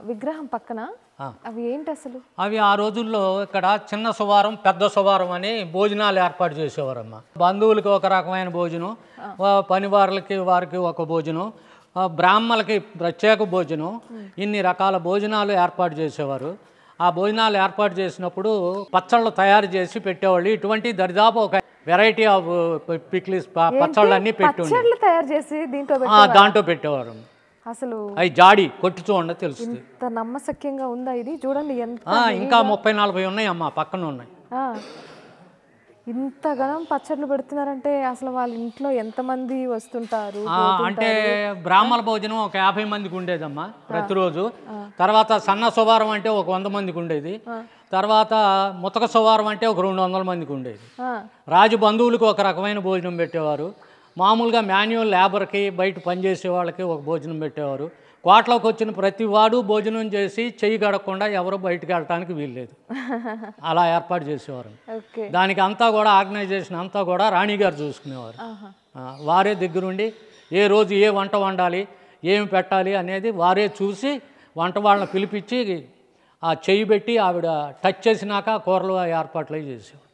విగ్రహం పక్కన అవి ఏంటి అసలు? అవి ఆ రోజుల్లో ఇక్కడ చిన్న సువారం పెద్ద సువారం అని భోజనాలు ఏర్పాటు చేసేవారమ్మా. బంధువులకి ఒక రకమైన భోజనం, పనివారులకి వారికి ఒక భోజనం, బ్రాహ్మణులకి ప్రత్యేక భోజనం, ఇన్ని రకాల భోజనాలు ఏర్పాటు చేసేవారు. ఆ భోజనాలు ఏర్పాటు చేసినప్పుడు పచ్చళ్ళు తయారు చేసి పెట్టేవాళ్ళు. ఇటువంటి దరిదాపు ఒక వెరైటీ ఆఫ్ పిక్లిస్ పచ్చళ్ళన్నీ దాంట్లో పెట్టేవారు. అసలు అవి జాడి కొట్టి చూడండి తెలుస్తుంది. ఎంత నమ్మశక్యంగా ఉందా ఇది? చూడండి ఎంత. ఇంకా 30-40 ఉన్నాయి అమ్మా, పక్కన ఉన్నాయి. ఇంత గణం పచ్చళ్ళు పెడుతున్నారంటే అసలు వాళ్ళ ఇంట్లో ఎంతమంది వస్తుంటారు? అంటే బ్రాహ్మణ భోజనం ఒక 50 మందికి ఉండేదమ్మా ప్రతిరోజు. తర్వాత సన్న సువారం అంటే ఒక 100 మందికి ఉండేది. తర్వాత ముతక సువారం అంటే ఒక 200 మందికి ఉండేది. రాజు బంధువులకు ఒక రకమైన భోజనం పెట్టేవారు. మామూలుగా మాన్యువల్ లేబర్కి బయట పనిచేసే వాళ్ళకి ఒక భోజనం పెట్టేవారు. కోటలోకి వచ్చిన ప్రతి వాడు భోజనం చేసి చెయ్యి గడకుండా ఎవరు బయటకు వెళ్ళటానికి వీల్లేదు. అలా ఏర్పాటు చేసేవారు. దానికి అంతా కూడా ఆర్గనైజేషన్ అంతా కూడా రాణిగారు చూసుకునేవారు. వారే దగ్గరుండి ఏ రోజు ఏ వంట వండాలి, ఏమి పెట్టాలి అనేది వారే చూసి వంట వాళ్ళని పిలిపించి ఆ చెయ్యి పెట్టి ఆవిడ టచ్ చేసినాక కూరలు ఏర్పాట్లు చేసేవారు.